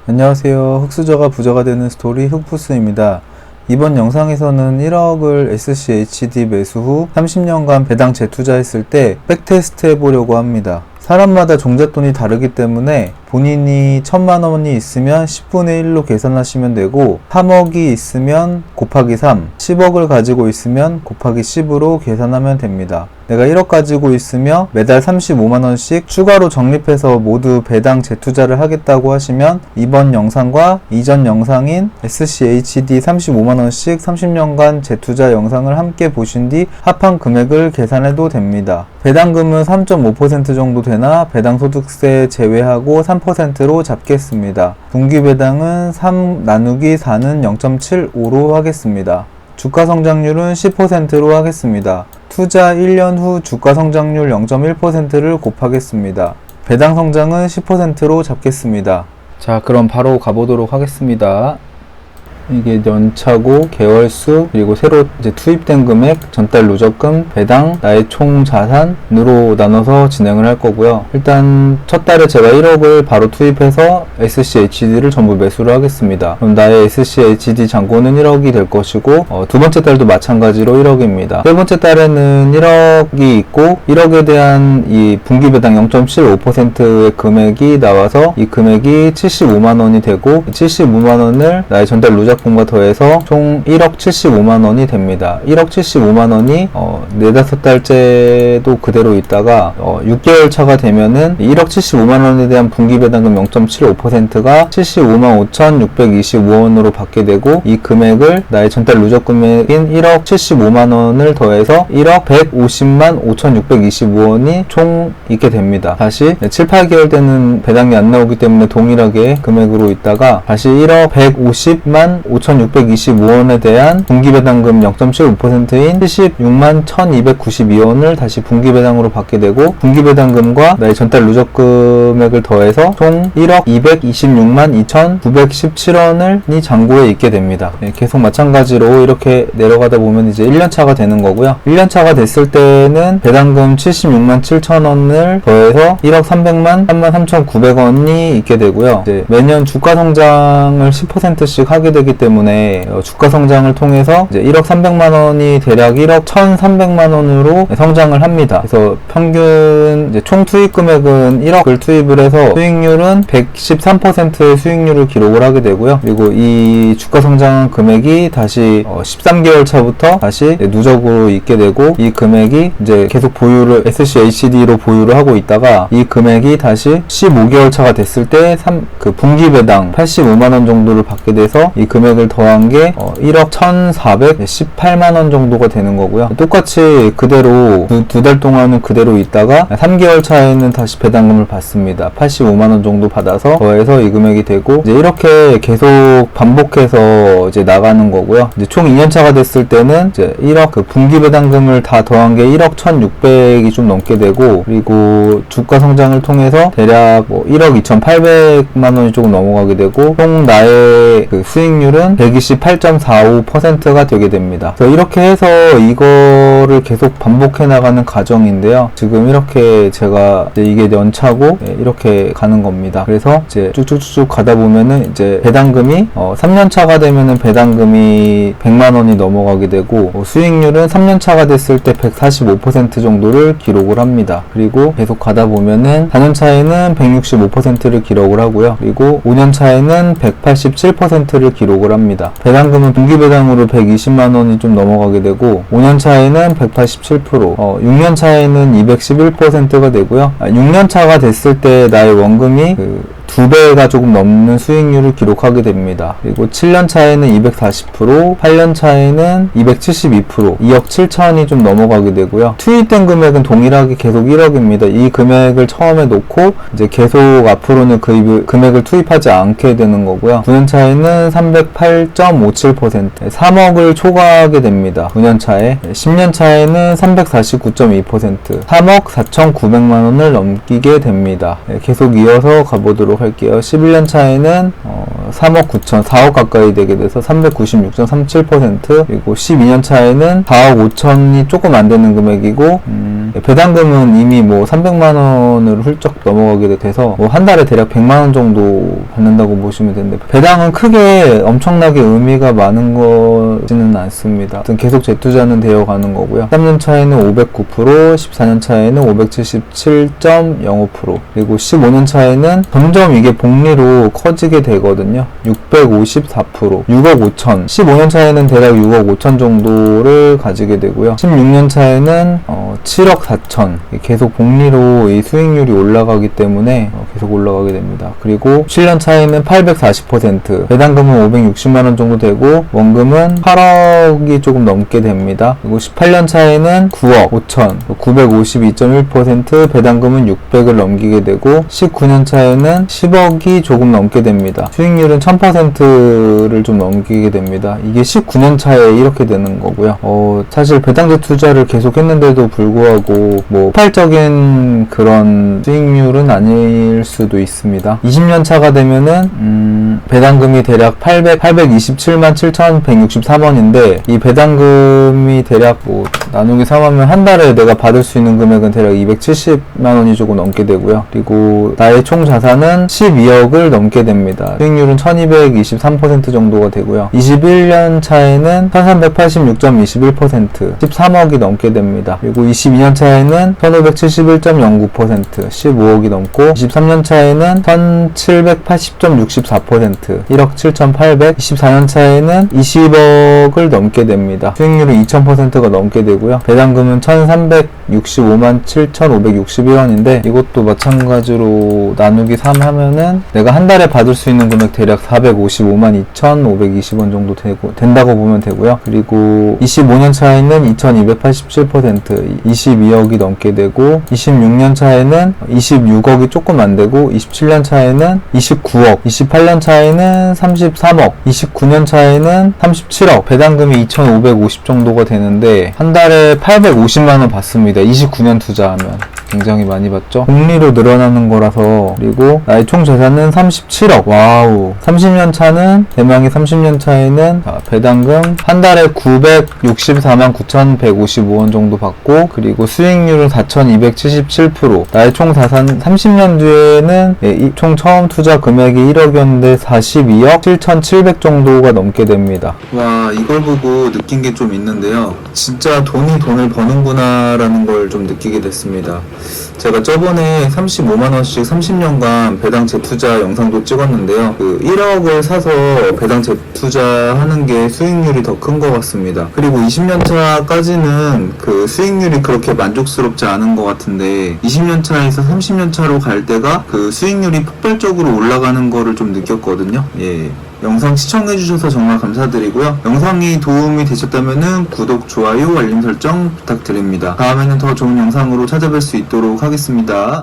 안녕하세요. 흑수저가 부저가 되는 스토리 흑푸스입니다. 이번 영상에서는 1억을 SCHD 매수 후 30년간 배당 재투자했을 때 백테스트 해보려고 합니다. 사람마다 종잣돈이 다르기 때문에 본인이 1000만원이 있으면 10분의 1로 계산하시면 되고 3억이 있으면 곱하기 3, 10억을 가지고 있으면 곱하기 10으로 계산하면 됩니다. 내가 1억 가지고 있으며 매달 35만원씩 추가로 적립해서 모두 배당 재투자를 하겠다고 하시면 이번 영상과 이전 영상인 SCHD 35만원씩 30년간 재투자 영상을 함께 보신 뒤 합한 금액을 계산해도 됩니다. 배당금은 3.5% 정도 되나 배당소득세 제외하고 3%로 잡겠습니다. 분기배당은 3 나누기 4는 0.75로 하겠습니다. 주가성장률은 10%로 하겠습니다. 투자 1년 후 주가성장률 0.1%를 곱하겠습니다. 배당성장은 10%로 잡겠습니다. 자, 그럼 바로 가보도록 하겠습니다. 이게 연차고, 개월수, 그리고 새로 이제 투입된 금액, 전달 누적금, 배당, 나의 총 자산으로 나눠서 진행을 할 거고요. 일단 첫 달에 제가 1억을 바로 투입해서 SCHD를 전부 매수를 하겠습니다. 그럼 나의 SCHD 잔고는 1억이 될 것이고, 두 번째 달도 마찬가지로 1억입니다. 세 번째 달에는 1억이 있고, 1억에 대한 이 분기 배당 0.75%의 금액이 나와서 이 금액이 75만원이 되고, 75만원을 나의 전달 누적 금과 더해서 총 1억 75만원이 됩니다. 1억 75만원이 4-5달째도 그대로 있다가 6개월 차가 되면은 1억 75만원에 대한 분기배당금 0.75%가 75만 5,625원으로 받게 되고, 이 금액을 나의 전달 누적 금액인 1억 75만원을 더해서 1억 150만 5,625원이 총 있게 됩니다. 다시 7, 8개월 되는 배당이 안 나오기 때문에 동일하게 금액으로 있다가 다시 1억 150만 5,625원에 대한 분기배당금 0.75%인 76만 1,292원을 다시 분기배당으로 받게 되고, 분기배당금과 나의 전달 누적 금액을 더해서 총 1억 226만 2,917원이 잔고에 있게 됩니다. 계속 마찬가지로 이렇게 내려가다 보면 이제 1년차가 되는 거고요. 1년차가 됐을 때는 배당금 76만 7천원을 더해서 1억 300만 33,900원이 있게 되고요. 이제 매년 주가성장을 10%씩 하게 되기 때문에 주가 성장을 통해서 이제 1억 300만원이 대략 1억 1,300만원으로 성장을 합니다. 그래서 평균 이제 총 투입 금액은 1억을 투입을 해서 수익률은 113%의 수익률을 기록을 하게 되고요. 그리고 이 주가 성장 금액이 다시 13개월 차부터 다시 누적으로 있게 되고, 이 금액이 이제 계속 보유를 SCHD로 보유를 하고 있다가 이 금액이 다시 15개월 차가 됐을 때 그 분기 배당 85만원 정도를 받게 돼서 이 금액을 더한 게 1억 1,418만원 정도가 되는 거고요. 똑같이 그대로 두 달 동안은 그대로 있다가 3개월 차에는 다시 배당금을 받습니다. 85만원 정도 받아서 더해서 이 금액이 되고, 이제 이렇게 계속 반복해서 이제 나가는 거고요. 이제 총 2년차가 됐을 때는 이제 1억 그 분기 배당금을 다 더한 게 1억 1,600이 좀 넘게 되고, 그리고 주가 성장을 통해서 대략 1억 2,800만원이 조금 넘어가게 되고, 총 나의 그 수익률은 128.45%가 되게 됩니다. 그래서 이렇게 해서 이거를 계속 반복해 나가는 과정인데요. 지금 이렇게 제가 이게 연차고 이렇게 가는 겁니다. 그래서 이제 쭉쭉쭉 가다 보면은 이제 배당금이 3년차가 되면은 배당금이 100만원이 넘어가게 되고, 수익률은 3년차가 됐을 때 145% 정도를 기록을 합니다. 그리고 계속 가다 보면은 4년차에는 165%를 기록을 하고요. 그리고 5년차에는 187%를 기록을 합니다. 배당금은 분기배당으로 120만원이 좀 넘어가게 되고, 5년차에는 187%, 6년차에는 211%가 되고요. 6년차가 됐을 때 나의 원금이 2배가 조금 넘는 수익률을 기록하게 됩니다. 그리고 7년차에는 240%, 8년차에는 272%, 2억 7천이 좀 넘어가게 되고요. 투입된 금액은 동일하게 계속 1억입니다. 이 금액을 처음에 놓고 이제 계속 앞으로는 그 금액을 투입하지 않게 되는 거고요. 9년차에는 308.57%, 3억을 초과하게 됩니다. 9년차에. 10년차에는 349.2%, 3억 4,900만원을 넘기게 됩니다. 계속 이어서 가보도록 할게요. 11년 차에는 3억 9천, 4억 가까이 되게 돼서 396.37%, 그리고 12년 차에는 4억 5천이 조금 안 되는 금액이고, 배당금은 이미 뭐 300만 원을 훌쩍 넘어가게 돼서 뭐 한 달에 대략 100만 원 정도 받는다고 보시면 되는데, 배당은 크게 엄청나게 의미가 많은 거지는 않습니다. 아무튼 계속 재투자는 되어 가는 거고요. 3년 차에는 509%, 14년 차에는 577.05%, 그리고 15년 차에는 점점 이게 복리로 커지게 되거든요. 654%, 6억 5천, 15년 차에는 대략 6억 5천 정도를 가지게 되고요. 16년 차에는 7억 4천, 계속 복리로 이 수익률이 올라가기 때문에 계속 올라가게 됩니다. 그리고 7년 차에는 840%, 배당금은 560만원 정도 되고 원금은 8억이 조금 넘게 됩니다. 그리고 18년 차에는 9억 5천, 952.1%, 배당금은 600을 넘기게 되고 19년 차에는 10억이 조금 넘게 됩니다. 수익률은 1000%를 좀 넘기게 됩니다. 이게 19년 차에 이렇게 되는 거고요. 사실 배당제 투자를 계속 했는데도 불구하고 뭐 폭발적인 그런 수익률은 아닐 수도 있습니다. 20년 차가 되면은 배당금이 대략 827만 7,163원인데 이 배당금이 대략 뭐 나누기 3하면 한 달에 내가 받을 수 있는 금액은 대략 270만 원이 조금 넘게 되고요. 그리고 나의 총 자산은 12억을 넘게 됩니다. 수익률은 1223% 정도가 되고요. 21년 차에는 1386.21%, 13억이 넘게 됩니다. 그리고 22년 차에는 1571.09%, 15억이 넘고 23년 차에는 1780.64%, 1억 7,800, 24년 차에는 20억을 넘게 됩니다. 수익률은 2000%가 넘게 되고요. 배당금은 1365만 7,561원인데 이것도 마찬가지로 나누기 3 하면은 내가 한 달에 받을 수 있는 금액 대략 455만 2,520원 정도 된다고 보면 되고요. 그리고 25년 차에는 2287%, 22억이 넘게 되고 26년 차에는 26억이 조금 안 되고 27년 차에는 29억, 28년 차에는 33억, 29년 차에는 37억, 배당금이 2,550 정도가 되는데 한 달에 850만원 받습니다. 29년 투자하면 굉장히 많이 받죠. 복리로 늘어나는 거라서. 그리고 나의 총 재산은 37억. 와우. 30년 차는, 대망의 30년 차에는 배당금 한 달에 964만 9,155원 정도 받고, 그리고 수익률은 4,277%. 나의 총 자산 30년 뒤에는 총 처음 투자 금액이 1억이었는데 42억 7,700 정도가 넘게 됩니다. 와, 이걸 보고 느낀 게 좀 있는데요. 진짜 돈이 돈을 버는구나 라는 걸 좀 느끼게 됐습니다. 제가 저번에 35만원씩 30년간 배당 재투자 영상도 찍었는데요. 그 1억을 사서 배당 재투자하는 게 수익률이 더 큰 것 같습니다. 그리고 20년차까지는 그 수익률이 그렇게 만족스럽지 않은 것 같은데 20년차에서 30년차로 갈 때가 그 수익률이 폭발적으로 올라가는 거를 좀 느꼈거든요. 예. 영상 시청해주셔서 정말 감사드리고요. 영상이 도움이 되셨다면 구독, 좋아요, 알림 설정 부탁드립니다. 다음에는 더 좋은 영상으로 찾아뵐 수 있도록 하겠습니다.